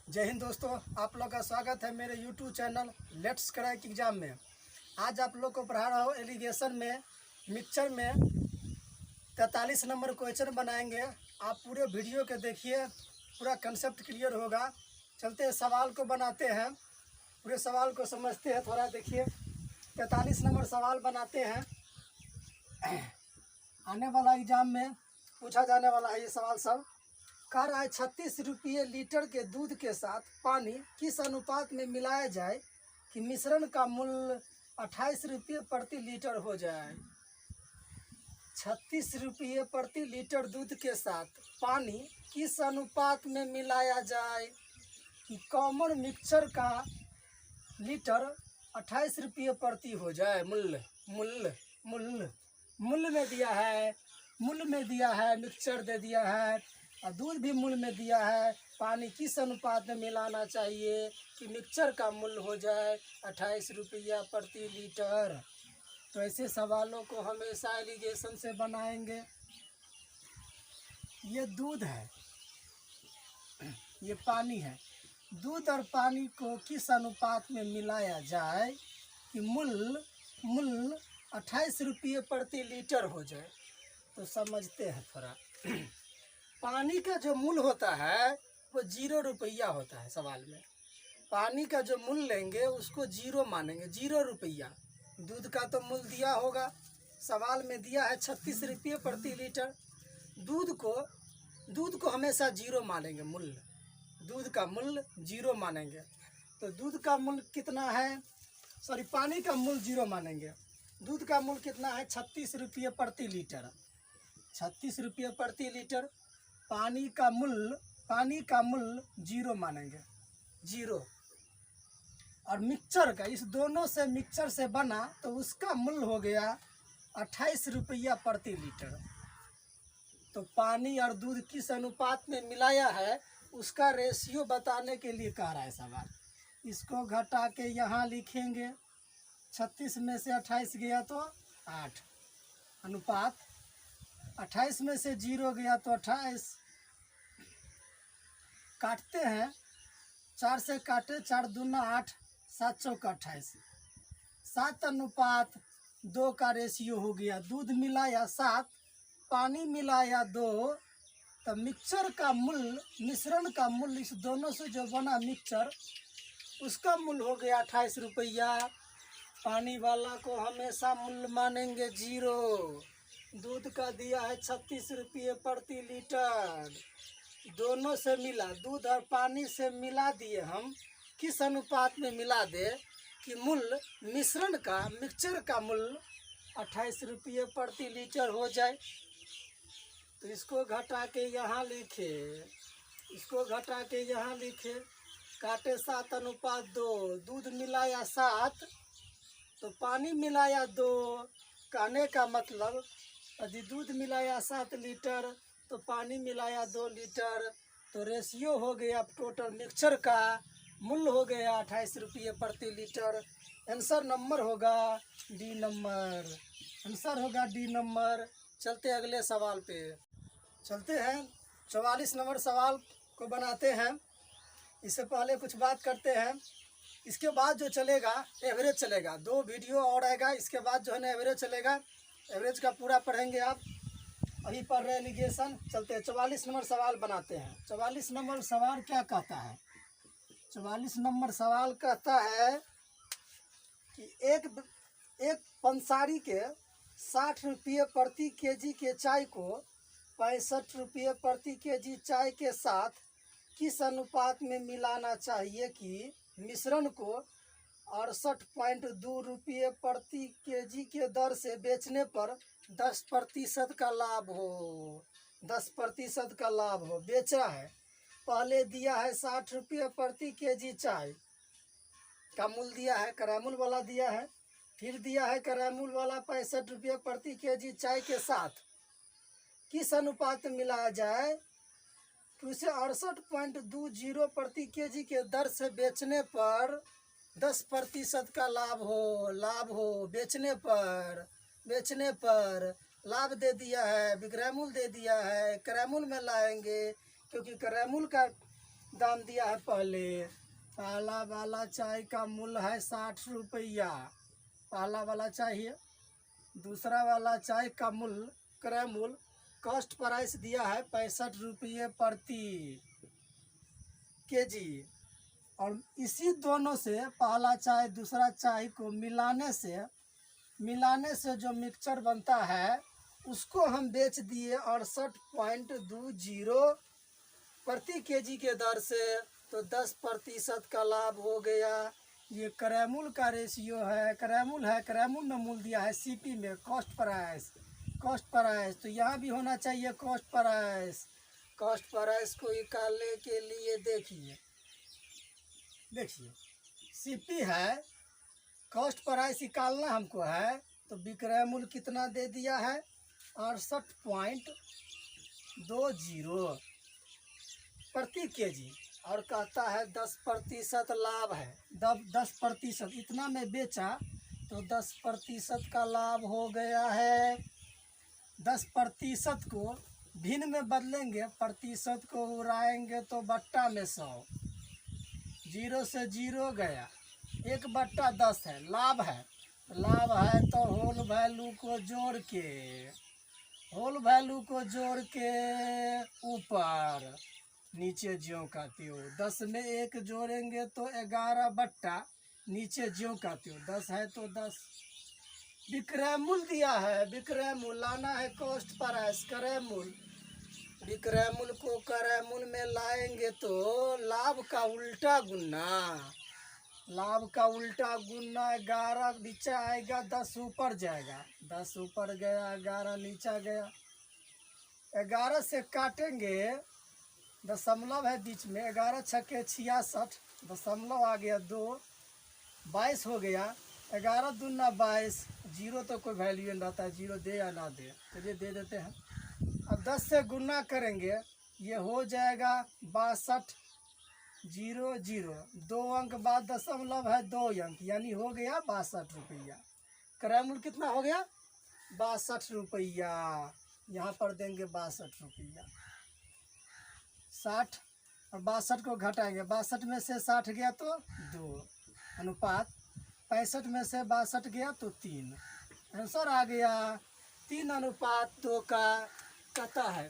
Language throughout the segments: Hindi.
जय हिंद दोस्तों, आप लोग का स्वागत है मेरे YouTube channel let's crack exam में। आज आप लोग को पढ़ा रहा हूँ एलिगेशन में मिक्सचर में 43 नंबर क्वेश्चन बनाएंगे। आप पूरे वीडियो के देखिए, पूरा कंसेप्ट क्लियर होगा। चलते हैं सवाल को बनाते हैं, पूरे सवाल को समझते हैं। थोड़ा देखिए, 43 नंबर सवाल बनाते हैं। आने वाला एग्जाम में पूछा जाने वाला है ये सवाल सब। कह रहा है 36 रुपये लीटर के दूध के साथ पानी किस अनुपात में मिलाया जाए कि मिश्रण का मूल्य 28 रुपये प्रति लीटर हो जाए। 36 रुपये प्रति लीटर दूध के साथ पानी किस अनुपात में मिलाया जाए कि कॉमन मिक्सचर का लीटर 28 रुपये प्रति हो जाए। मूल्य मूल्य मूल्य मूल्य में दिया है, मूल्य में दिया है, मिक्सचर दे दिया है और दूध भी मूल्य में दिया है। पानी किस अनुपात में मिलाना चाहिए कि मिक्सचर का मूल्य हो जाए 28 रुपया प्रति लीटर। तो ऐसे सवालों को हमेशा एलिगेशन से बनाएंगे। ये दूध है, ये पानी है। दूध और पानी को किस अनुपात में मिलाया जाए कि मूल्य 28 रुपये प्रति लीटर हो जाए। तो समझते हैं थोड़ा। पानी का जो मूल्य होता है वो 0 रुपया होता है। सवाल में पानी का जो मूल्य लेंगे उसको 0 मानेंगे, 0 रुपया। दूध का तो मूल्य दिया होगा, सवाल में दिया है 36 रुपये प्रति लीटर। दूध को हमेशा 0 मानेंगे, मूल्य, दूध का मूल्य 0 मानेंगे। तो दूध का मूल्य कितना है, पानी का मूल्य 0 मानेंगे। दूध का मूल्य कितना है, 36 रुपये प्रति लीटर। 36 रुपये प्रति लीटर। पानी का मूल्य 0 मानेंगे, 0। और मिक्सचर का, इस दोनों से मिक्सचर से बना तो उसका मूल्य हो गया 28 रुपया प्रति लीटर। तो पानी और दूध किस अनुपात में मिलाया है उसका रेशियो बताने के लिए कह रहा है सवाल। इसको घटा के यहाँ लिखेंगे। 36 में से 28 गया तो 8, अनुपात 28 में से 0 गया तो 28। काटते हैं, 4 से काटे, 4 दूना 8, 7 चौका 28, 7 अनुपात 2 का रेशियो हो गया। दूध मिलाया 7, पानी मिलाया 2। तो मिक्सचर का मूल्य, मिश्रण का मूल्य, इस दोनों से जो बना मिक्सचर उसका मूल्य हो गया 28 रुपया। पानी वाला को हमेशा मूल्य मानेंगे 0। दूध का दिया है 36 रुपये प्रति लीटर। दोनों से मिला, दूध और पानी से मिला दिए हम। किस अनुपात में मिला दे कि मूल्य मिश्रण का, मिक्सचर का मूल्य 28 रुपये प्रति लीटर हो जाए। तो इसको घटा के यहाँ लिखे, इसको घटा के यहाँ लिखे। काटे 7 अनुपात 2। दूध मिलाया 7 तो पानी मिलाया 2। कहने का मतलब यदि दूध मिलाया 7 लीटर तो पानी मिलाया 2 लीटर। तो रेशियो हो गया टोटल मिक्सचर का मूल्य हो गया 28 रुपये प्रति लीटर। आंसर नंबर होगा डी नंबर, आंसर होगा डी नंबर। चलते अगले सवाल पे चलते हैं। 44 नंबर सवाल को बनाते हैं। इससे पहले कुछ बात करते हैं। इसके बाद जो चलेगा एवरेज चलेगा, 2 वीडियो और आएगा। इसके बाद जो है ना एवरेज चलेगा, एवरेज का पूरा पढ़ेंगे आप। अभी पढ़ रहे एलिगेशन। चलते हैं 44 नंबर सवाल बनाते हैं। 44 नंबर सवाल क्या कहता है, 44 नंबर सवाल कहता है कि एक पंसारी के 60 रुपये प्रति केजी के चाय को 65 रुपये प्रति केजी चाय के साथ किस अनुपात में मिलाना चाहिए कि मिश्रण को 68.2 रुपये प्रति केजी के दर से बेचने पर 10% का लाभ हो। 10% का लाभ हो। बेचा है, पहले दिया है 60 रुपये प्रति केजी चाय का मूल्य दिया है, करामूल वाला दिया है। फिर दिया है करामूल वाला 65 रुपये प्रति केजी चाय के साथ किस अनुपात में मिलाया जाए तो इसे 68.20 प्रति केजी के दर से बेचने पर 10% का लाभ हो। बेचने पर लाभ दे दिया है, विक्रयमूल्य दे दिया है। क्रयमूल्य में लाएंगे क्योंकि क्रयमूल्य का दाम दिया है पहले। पहला वाला चाय का मूल्य है 60 रुपया, पहला वाला चाहिए। दूसरा वाला चाय का मूल्य क्रय मूल्य कॉस्ट प्राइस दिया है 65 रुपये प्रति केजी। और इसी दोनों से पहला चाय दूसरा चाय को मिलाने से जो मिक्सचर बनता है उसको हम बेच दिए 68.20 प्रति केजी के दर से। तो 10% का लाभ हो गया। ये क्रय मूल्य का रेशियो है, क्रय मूल्य में मूल्य दिया है सीपी में कॉस्ट प्राइस। तो यहाँ भी होना चाहिए कॉस्ट प्राइस को निकालने के लिए देखिए सीपी है, कॉस्ट प्राइस निकालना हमको है। तो विक्रय मूल्य कितना दे दिया है 68.20 प्रति केजी। और कहता है 10% लाभ है। 10% इतना में बेचा तो 10% का लाभ हो गया है। 10% को भिन्न में बदलेंगे, प्रतिशत को उड़ाएंगे तो बट्टा में 100, 0 से 0 गया, 1/10 है। लाभ है तो होल वैल्यू को जोड़ के ऊपर नीचे ज्यों का त्यों। 10 में 1 जोड़ेंगे तो 11 बट्टा नीचे ज्यों का त्यों। 10 है तो 10। विक्रय मूल्य दिया है, विक्रय मूल्य लाना है कॉस्ट प्राइस क्रय मूल्य। विक्रय मूल्य को क्रय मूल्य में लाएंगे तो लाभ का उल्टा गुना 11 नीचे आएगा, 10 ऊपर जाएगा, 10 ऊपर गया, 11 नीचा गया। 11 से काटेंगे, दशमलव है बीच में, 11 छक्के 66, दशमलव आ गया 2, 22 हो गया। 11 दूना 22, 0 तो कोई वैल्यू नहीं रहता है, 0 दे या ना दे, चलिए दे देते हैं। अब 10 से गुना करेंगे, ये हो जाएगा 62, 0, 0, 2 अंक बाद दशमलव है 2 अंक, यानी हो गया 62 रुपया। क्रय मूल्य कितना हो गया 62 रुपया। यहाँ पर देंगे 62 रुपया। 60 और 62 को घटाएंगे, 62 में से 60 गया तो 2 अनुपात 65 में से 62 गया तो 3। आंसर आ गया 3:2 का। कहता है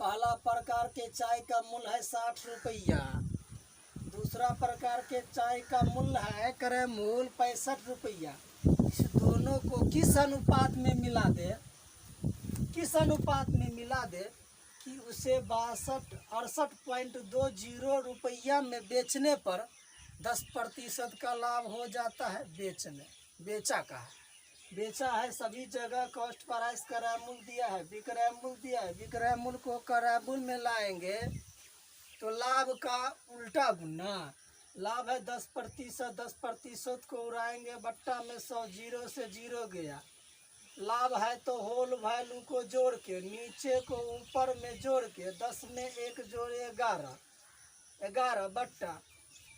पहला प्रकार के चाय का मूल्य है 60 रुपया, दूसरा प्रकार के चाय का मूल्य है क्रय मूल्य 65 रुपया। इस दोनों को किस अनुपात में मिला दे कि उसे 68.20 रुपया में बेचने पर 10% का लाभ हो जाता है। बेचा है सभी जगह कॉस्ट प्राइस क्रय मूल्य दिया है, विक्रय मूल्य को क्रय मूल्य में लाएंगे तो लाभ का उल्टा गुना। लाभ है 10% को उड़ाएंगे बट्टा में 100, 0 से 0 गया। लाभ है तो होल वैल्यू को जोड़ के नीचे को ऊपर में जोड़ के 10 में 1 जोड़े 11 बट्टा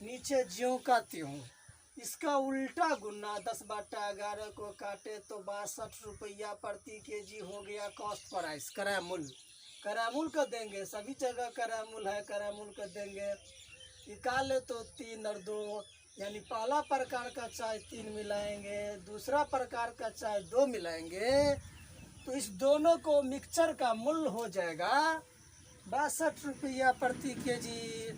नीचे ज्यों का त्यों। इसका उल्टा गुना 10/11 को काटे तो 62 रुपया प्रति केजी हो गया कॉस्ट प्राइस क्रय मूल्य का देंगे, सभी जगह क्रय मूल्य है, क्रय मूल्य का देंगे। निकाले तो 3 और 2, यानी पहला प्रकार का चाय 3 मिलाएंगे, दूसरा प्रकार का चाय 2 मिलाएंगे तो इस दोनों को मिक्सचर का मूल्य हो जाएगा 62 रुपया प्रति केजी।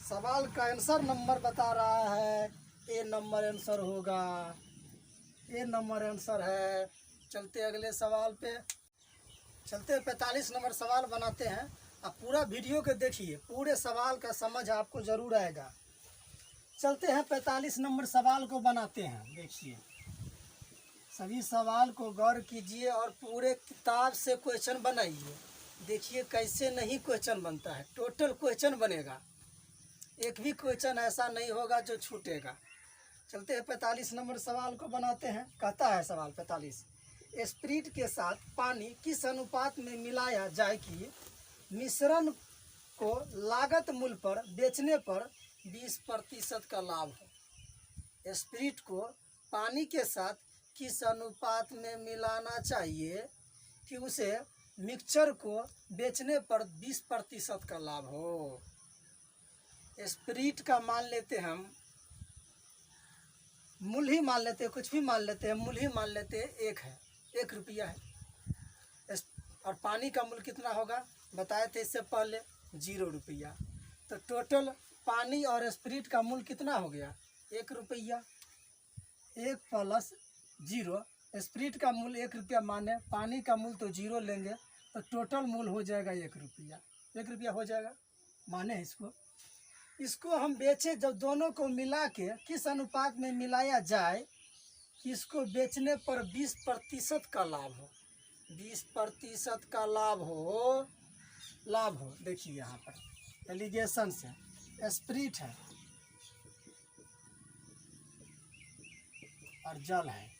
सवाल का आंसर नंबर बता रहा है, ए नंबर आंसर होगा, ए नंबर आंसर है। चलते अगले सवाल पे, 45 नंबर सवाल बनाते हैं। आप पूरा वीडियो के देखिए, पूरे सवाल का समझ आपको जरूर आएगा। चलते हैं 45 नंबर सवाल को बनाते हैं। देखिए सभी सवाल को गौर कीजिए और पूरे किताब से क्वेश्चन बनाइए। देखिए कैसे नहीं क्वेश्चन बनता है, टोटल क्वेश्चन बनेगा, एक भी क्वेश्चन ऐसा नहीं होगा जो छूटेगा। चलते हैं 45 नंबर सवाल को बनाते हैं। कहता है सवाल 45, स्प्रिट के साथ पानी किस अनुपात में मिलाया जाए कि मिश्रण को लागत मूल्य पर बेचने पर 20% का लाभ हो। स्प्रिट को पानी के साथ किस अनुपात में मिलाना चाहिए कि उसे मिक्सचर को बेचने पर 20% का लाभ हो। स्प्रिट का मान लेते हम, मूल ही मान लेते हैं, कुछ भी मान लेते हैं, मूल ही मान लेते हैं 1 है, 1 रुपया है। और पानी का मूल कितना होगा बताए थे इससे पहले, 0 रुपया। तो टोटल पानी और स्प्रिट का मूल कितना हो गया, 1 रुपया। 1 + 0, स्प्रिट का मूल 1 रुपया माने, पानी का मूल तो 0 लेंगे, तो टोटल मूल हो जाएगा 1 रुपया। 1 रुपया हो जाएगा माने इसको हम बेचे, जब दोनों को मिला के किस अनुपात में मिलाया जाए कि इसको बेचने पर 20% का लाभ हो, 20% का लाभ हो। देखिए यहाँ पर एलिगेशन से स्प्रिट है और जल है।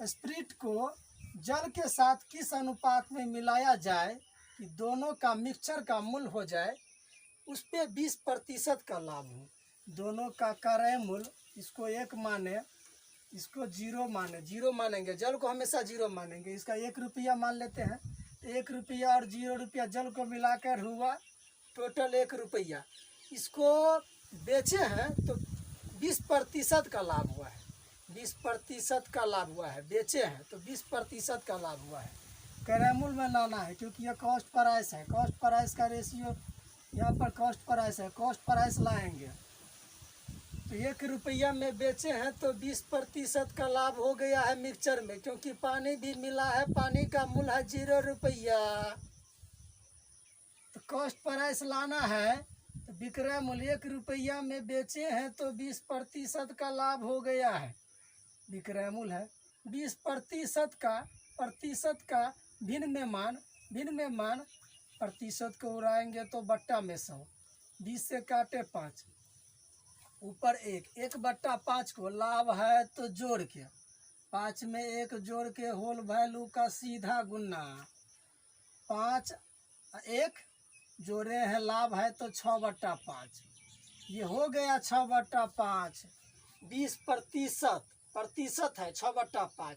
स्प्रिट को जल के साथ किस अनुपात में मिलाया जाए कि दोनों का मिक्सचर का मूल हो जाए, उस पर 20% का लाभ हो। दोनों का क्रय मूल्य, इसको 1 माने, इसको 0 माने, 0 मानेंगे, जल को हमेशा 0 मानेंगे। इसका 1 रुपया मान लेते हैं, 1 रुपया और 0 रुपया जल को मिलाकर हुआ टोटल 1 रुपया। इसको बेचे हैं तो 20% का लाभ हुआ है, 20% का लाभ हुआ है। बेचे हैं तो 20% का लाभ हुआ है। क्रय मूल्य में लाना है क्योंकि यह कॉस्ट प्राइस है, कॉस्ट प्राइस का रेशियो यहाँ पर कॉस्ट प्राइस है, कॉस्ट प्राइस लाएंगे तो 1 रुपया में बेचे हैं तो 20% का लाभ हो गया है मिक्सचर में, क्योंकि पानी भी मिला है, पानी का मूल्य है 0 रुपया। तो कॉस्ट प्राइस लाना है तो विक्रय मूल्य 1 रुपया में बेचे हैं तो 20% का लाभ हो गया है। विक्रय मूल्य है 20% का भिन्न में मान प्रतिशत को उड़ाएंगे तो बट्टा में 100, 20 से काटे 5, ऊपर 1/5 को लाभ है तो जोड़ के 5 में 1 जोड़ के होल वैल्यू का सीधा गुना, 5 1 जोड़े हैं लाभ है तो 6/5, ये हो गया 6/5। 20% है 6/5।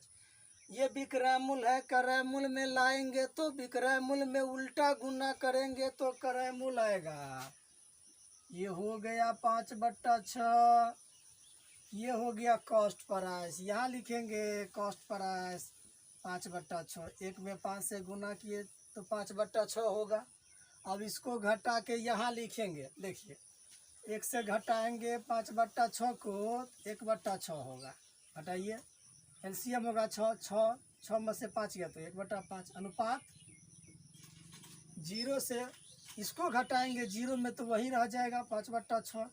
ये विक्रय मूल्य है, क्रय मूल्य में लाएंगे तो विक्रय मूल्य में उल्टा गुना करेंगे तो क्रय मूल्य आएगा। ये हो गया 5/6, ये हो गया कॉस्ट प्राइस। यहाँ लिखेंगे कॉस्ट प्राइस 5/6, 1 में 5 से गुना किए तो 5/6 होगा। अब इसको घटा के यहाँ लिखेंगे, देखिए 1 से घटाएंगे 5/6 को 1/6 होगा, घटाइए एलसीएम होगा 6 में से 5 गया तो 1/5, अनुपात 0 से इसको घटाएंगे, 0 में तो वही रह जाएगा 5/6,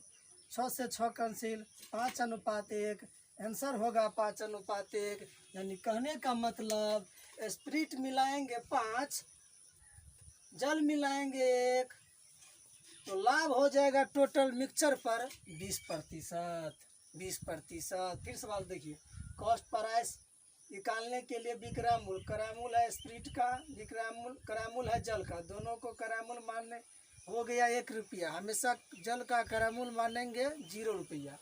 6 से 6 कैंसिल, 5:1, आंसर होगा 5:1। यानी कहने का मतलब स्प्रिट मिलाएंगे 5, जल मिलाएंगे 1, तो लाभ हो जाएगा टोटल मिक्सचर पर 20%। 20%। फिर सवाल देखिए, कॉस्ट प्राइस निकालने के लिए विक्रय मूल्य, क्रय मूल्य है स्प्रिट का, विक्रय मूल्य क्रय मूल्य है जल का, दोनों को क्रय मूल्य मानने हो गया 1 रुपया। हमेशा जल का क्रय मूल्य मानेंगे 0 रुपया।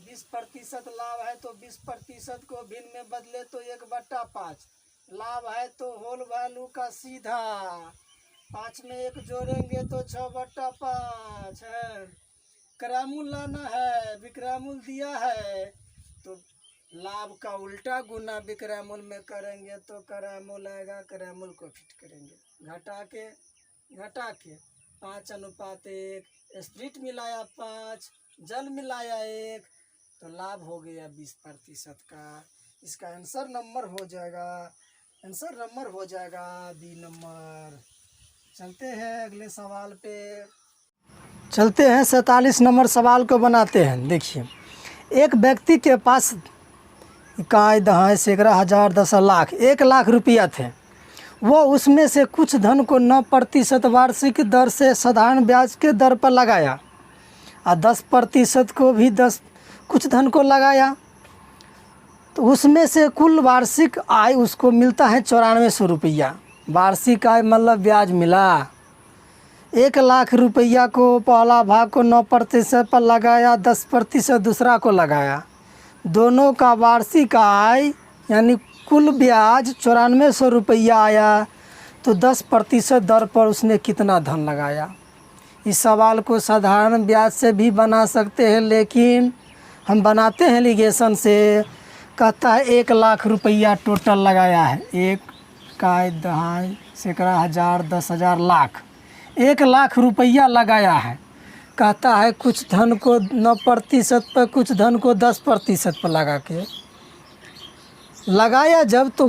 20% लाभ है तो 20% को भिन्न में बदले तो 1/5, लाभ है तो होल वैल्यू का सीधा 5 में 1 जोड़ेंगे तो 6/5 है। क्रय मूल्य लाना है, विक्रय मूल्य दिया है तो लाभ का उल्टा गुना विक्रय मूल्य में करेंगे तो क्रय मूल्य आएगा, क्रय मूल्य को फिट करेंगे, घटा के 5:1, स्प्रिट मिलाया 5, जल मिलाया 1, तो लाभ हो गया 20% का। इसका आंसर नंबर हो जाएगा बी नंबर। चलते हैं अगले सवाल पे, चलते हैं 47 नंबर सवाल को बनाते हैं। देखिए, एक व्यक्ति के पास इकाई, दहाई, सैकड़ा, हजार, 10 लाख, 1 लाख रुपया थे। वो उसमें से कुछ धन को 9% वार्षिक दर से साधारण ब्याज के दर पर लगाया और 10% को भी कुछ धन को लगाया, तो उसमें से कुल वार्षिक आय उसको मिलता है 9400 रुपया। वार्षिक आय मतलब ब्याज मिला। 1 लाख रुपया को पहला भाग को 9% पर लगाया, 10% दूसरा को लगाया, दोनों का वार्षिक आय यानी कुल ब्याज 9400 रुपया आया। तो 10% दर पर उसने कितना धन लगाया, इस सवाल को साधारण ब्याज से भी बना सकते हैं, लेकिन हम बनाते हैं एलिगेशन से। कहता है 1 लाख रुपया टोटल लगाया है, 1 का 10 सैकड़ा हज़ार 10,000 लाख, 1 लाख रुपया लगाया है। कहता है कुछ धन को 9% पर, कुछ धन को 10% पर लगा के लगाया जब, तो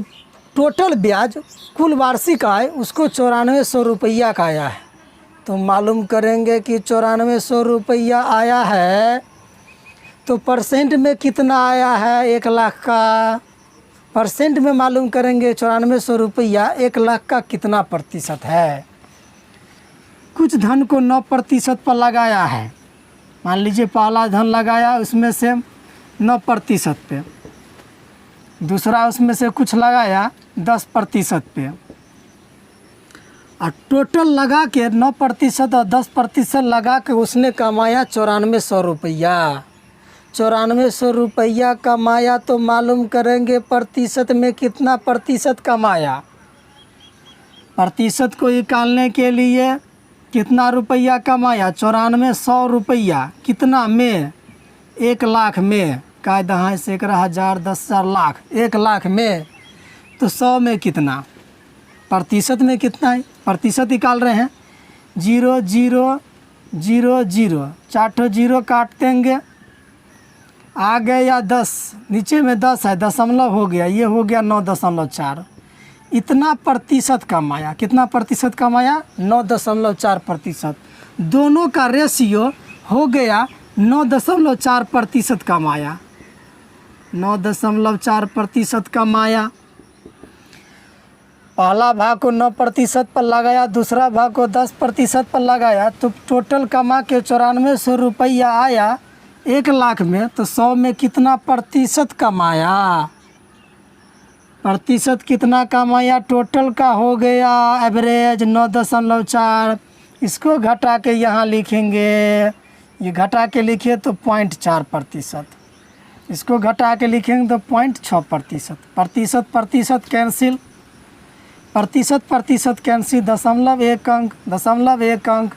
टोटल ब्याज कुल वार्षिक आय उसको 9400 रुपया का आया है। तो मालूम करेंगे कि 9400 रुपया आया है, तो परसेंट में कितना आया है 1 लाख का। परसेंट में मालूम करेंगे 9400 रुपया 1 लाख का कितना प्रतिशत है। कुछ धन को 9% पर लगाया है, मान लीजिए पहला धन लगाया उसमें से 9% पे, दूसरा उसमें से कुछ लगाया 10% पे, और टोटल लगा के 9% और 10% लगा के उसने कमाया 9400 रुपया। 9400 रुपया कमाया, तो मालूम करेंगे प्रतिशत में कितना प्रतिशत कमाया। प्रतिशत को निकालने के लिए कितना रुपया कमाया, 9400 रुपया कितना में, 1 लाख में, का 10 सैकड़ा हज़ार 10,000 लाख, 1 लाख में, तो 100 में कितना, प्रतिशत में कितना है, प्रतिशत निकाल रहे हैं। 0 0 0 0, 4 जीरो काट देंगे, आ गया 10, नीचे में 10 है, दशमलव हो गया, ये हो गया 9.4। इतना प्रतिशत कमाया, कितना प्रतिशत कमाया, 9.4%। दोनों का रेशियो हो गया 9.4% कमाया, 9.4% कमाया। पहला भाग को 9% पर लगाया, दूसरा भाग को 10% पर लगाया, तो टोटल कमा के 9400 रुपया आया 1 लाख में। तो 100 में कितना प्रतिशत कमाया, प्रतिशत कितना कमाया, टोटल का हो गया एवरेज 9.4। इसको घटा के यहाँ लिखेंगे, ये घटा के लिखिए तो 0.4%, इसको घटा के लिखेंगे तो 0.6%। प्रतिशत प्रतिशत कैंसिल, प्रतिशत प्रतिशत कैंसिल, 0.1 अंक, 0.1 अंक,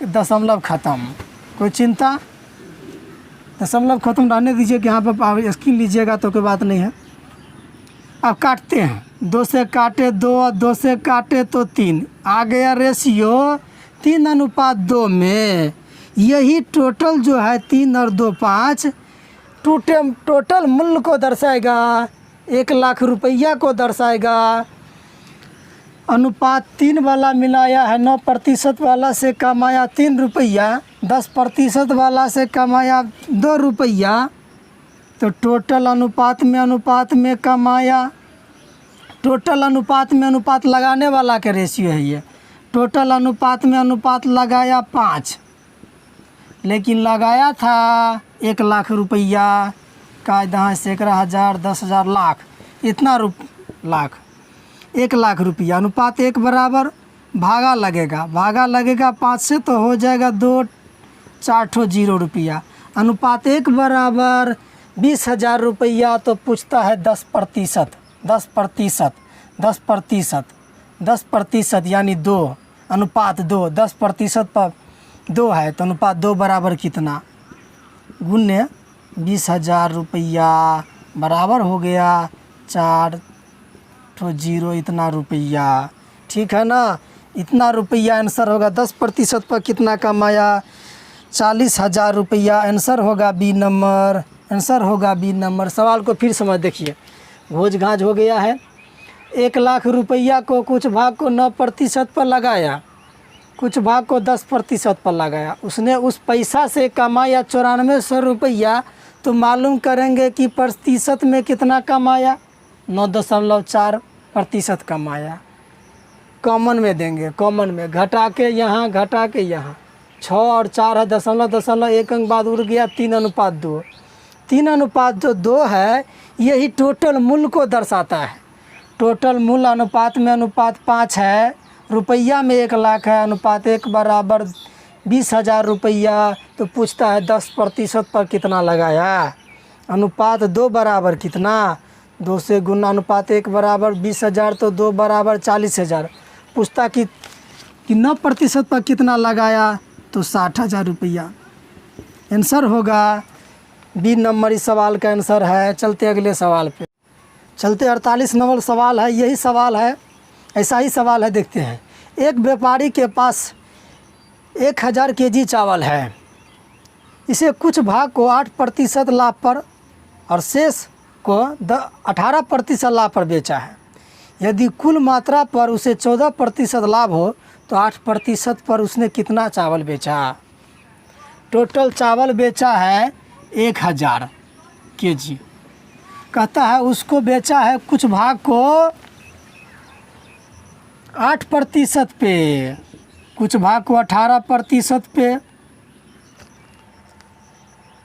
दशमलव ख़त्म। कोई चिंता, दशमलव ख़त्म रहने दीजिए कि यहाँ पर आप स्क्रीन लीजिएगा तो कोई बात नहीं है। अब काटते हैं, 2 से काटे 2 और 2 से काटे तो 3, आ गया रेशियो 3:2 में। यही टोटल जो है 3 और 2 5 टोटल मूल्य को दर्शाएगा, 1 लाख रुपया को दर्शाएगा। अनुपात 3 वाला मिलाया है, 9% वाला से कमाया 3 रुपया, 10% वाला से कमाया 2 रुपया। तो टोटल अनुपात में कमाया, टोटल अनुपात में अनुपात लगाने वाला का रेशियो है ये। टोटल अनुपात में अनुपात लगाया 5, लेकिन लगाया था 1 लाख रुपया, का 10 सैकड़ा हज़ार 10,000 लाख, इतना लाख 1 लाख रुपया। अनुपात 1 बराबर भागा लगेगा 5 से, तो हो जाएगा 2 4 0 रुपया। अनुपात 1 बराबर 20,000 रुपया। तो पूछता है 10%, 10%, 10%, 10% यानी 2, अनुपात 2, 10% पर 2 है, तो अनुपात 2 बराबर कितना, गुने 20,000 रुपया बराबर हो गया 4 0 इतना रुपया। ठीक है ना, इतना रुपया आंसर होगा। 10% पर कितना कमाया, 40,000 रुपया आंसर होगा बी नंबर, आंसर होगा बी नंबर। सवाल को फिर समझ देखिए, घोज घाज हो गया है। 1 लाख रुपया को कुछ भाग को 9% पर लगाया, कुछ भाग को 10% पर लगाया, उसने उस पैसा से कमाया 9400 रुपया। तो मालूम करेंगे कि प्रतिशत में कितना कमाया, 9.4% कमाया। कॉमन में देंगे, कॉमन में घटा के यहाँ, घटा के यहाँ, 6 और 4 है, दशमलव 1 अंक बाद उड़ गया 3:2। 3:2 है, यही टोटल मूल्य को दर्शाता है। टोटल मूल्य अनुपात में अनुपात 5 है, रुपया में 1 लाख है, अनुपात 1 बराबर 20,000 रुपया। तो पूछता है 10% पर कितना लगाया, अनुपात 2 बराबर कितना, 2 से गुना, अनुपात 1 बराबर 20,000, तो 2 बराबर 40,000। पूछता कि 9% पर कितना लगाया, तो 60,000 रुपया। आंसर होगा बी नंबर इस सवाल का आंसर है। चलते अगले सवाल पे। चलते 48 नंबर सवाल है, यही सवाल है, ऐसा ही सवाल है, देखते हैं। एक व्यापारी के पास 1000 केजी चावल है। इसे कुछ भाग को 8% लाभ पर और शेष को 18% लाभ पर बेचा है। यदि कुल मात्रा पर उसे 14% लाभ हो तो 8% पर उसने कितना चावल बेचा? टोटल चावल बेचा है 1000 केजी। कहता है उसको बेचा है कुछ भाग को 8% पे, कुछ भाग को 18% पे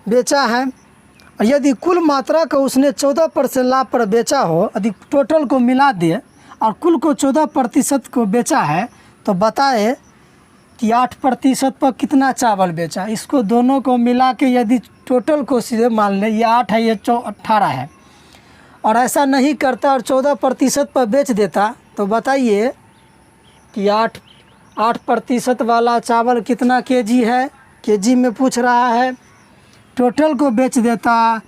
बेचा है। और यदि कुल मात्रा को उसने 14% लाभ पर बेचा हो, यदि टोटल को मिला दे और कुल को 14% को बेचा है, तो बताए कि 8% पर कितना चावल बेचा। इसको दोनों को मिला के यदि टोटल को सीधे मान लें, ये 8 है, ये 18 है, और ऐसा नहीं करता और 14% पर बेच देता, तो बताइए कि 8% वाला चावल कितना केजी है? केजी में पूछ रहा है। टोटल को बेच देता,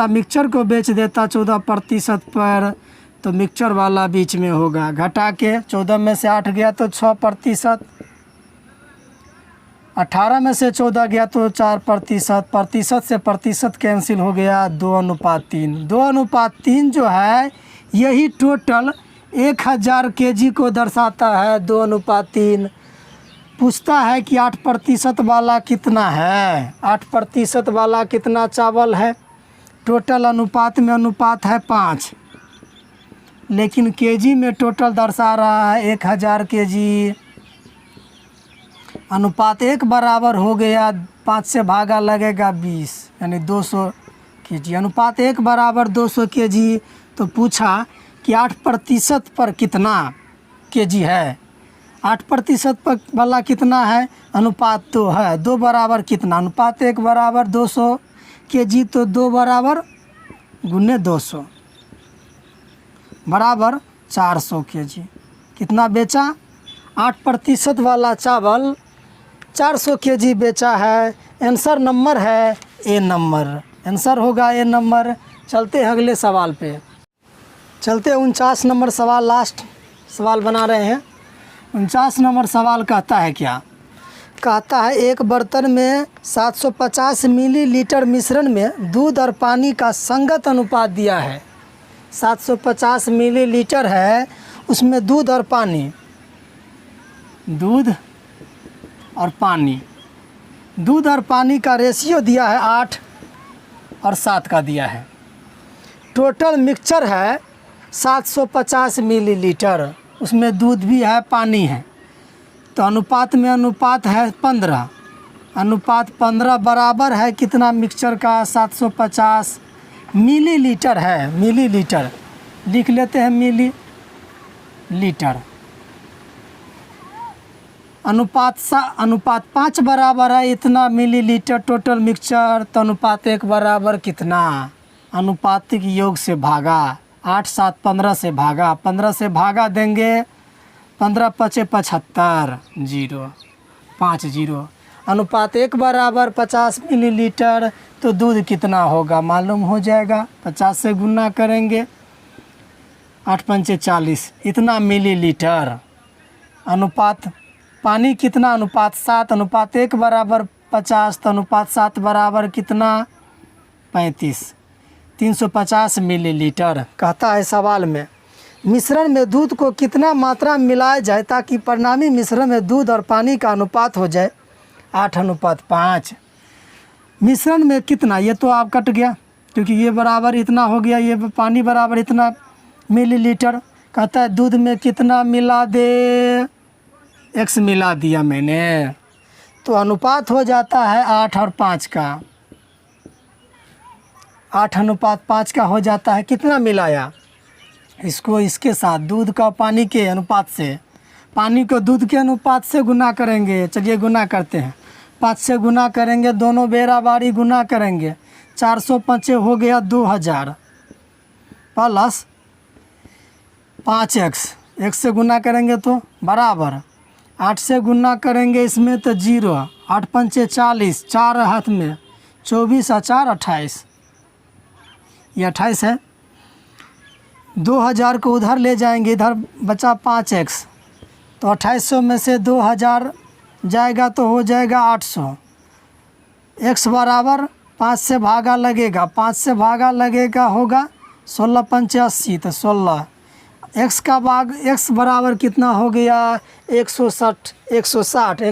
मिक्सचर को बेच देता 14% पर, तो मिक्सचर वाला बीच में होगा। घटा के 14 में से 8 गया तो 6%, 18 में से 14 गया तो 4%, प्रतिशत से प्रतिशत कैंसिल हो गया, 2:3। 2:3 जो है यही टोटल 1000 केजी को दर्शाता है। 2:3 पूछता है कि 8% वाला कितना है? 8% वाला कितना चावल है? टोटल अनुपात में अनुपात है 5, लेकिन केजी में टोटल दर्शा रहा है 1000 केजी। अनुपात 1 बराबर हो गया, 5 से भागा लगेगा 20, यानी 200 केजी। अनुपात 1 बराबर 200 केजी। तो पूछा कि 8% पर कितना केजी है? 8% पर वाला कितना है? अनुपात 2 है, 2 बराबर कितना? अनुपात 1 बराबर 200 केजी, तो 2 बराबर गुने 200 बराबर 400 केजी। कितना बेचा? 8% वाला चावल 400 केजी बेचा है। आंसर नंबर है ए नंबर, आंसर होगा ए नंबर। चलते हैं अगले सवाल पे। चलते 49 नंबर सवाल, लास्ट सवाल बना रहे हैं। 49 नंबर सवाल कहता है क्या? कहता है एक बर्तन में 750 मिलीलीटर मिश्रण में दूध और पानी का संगत अनुपात दिया है। 750 मिलीलीटर है, उसमें दूध और पानी, दूध और पानी का रेशियो दिया है 8 और 7 का दिया है। टोटल मिक्सचर है 750 मिलीलीटर, उसमें दूध भी है, पानी है, तो अनुपात में अनुपात है 15। अनुपात 15 बराबर है कितना मिक्सचर का? 750 मिलीलीटर है, मिलीलीटर लिख लेते हैं, मिलीलीटर। अनुपात 5 बराबर है इतना मिलीलीटर टोटल मिक्सचर, तो अनुपात 1 बराबर कितना? अनुपातिक योग से भागा, 8 7 15 से भागा, 15 से भागा देंगे, 15 5 75, 0 5 0। अनुपात 1 बराबर 50 मिलीलीटर, तो दूध कितना होगा मालूम हो जाएगा। 50 से गुना करेंगे, 8 पंचे 40, इतना मिलीलीटर। अनुपात पानी कितना? अनुपात 7, अनुपात 1 बराबर 50, तो अनुपात 7 बराबर कितना? 35, 350 मिलीलीटर। कहता है सवाल में मिश्रण में दूध को कितना मात्रा मिलाया जाए ताकि परिणामी मिश्रण में दूध और पानी का अनुपात हो जाए 8:5। मिश्रण में कितना, ये तो आप कट गया क्योंकि ये बराबर इतना हो गया, ये पानी बराबर इतना मिलीलीटर। कहता है दूध में कितना मिला दे? x मिला दिया मैंने, तो अनुपात हो जाता है 8 और 5 का, 8:5 का हो जाता है। कितना मिलाया? इसको इसके साथ दूध का पानी के अनुपात से, पानी को दूध के अनुपात से गुना करेंगे। चलिए गुना करते हैं, 5 से गुना करेंगे, दोनों बेराबारी गुना करेंगे, 400 5 हो गया 2000 प्लस 5x, x से गुना करेंगे तो बराबर 8 से गुना करेंगे इसमें तो 0, 8 पंचे 40, 4 हाथ में 24 और 4 28, ये 28 है। 2000 को उधर ले जाएंगे, इधर बचा 5x, तो 2800 में से 2000 जाएगा तो हो जाएगा 800। x बराबर 5 से भागा लगेगा, 5 से भागा लगेगा होगा 16 पंचे 80, तो 16। x का भाग x बराबर कितना हो गया 160, 160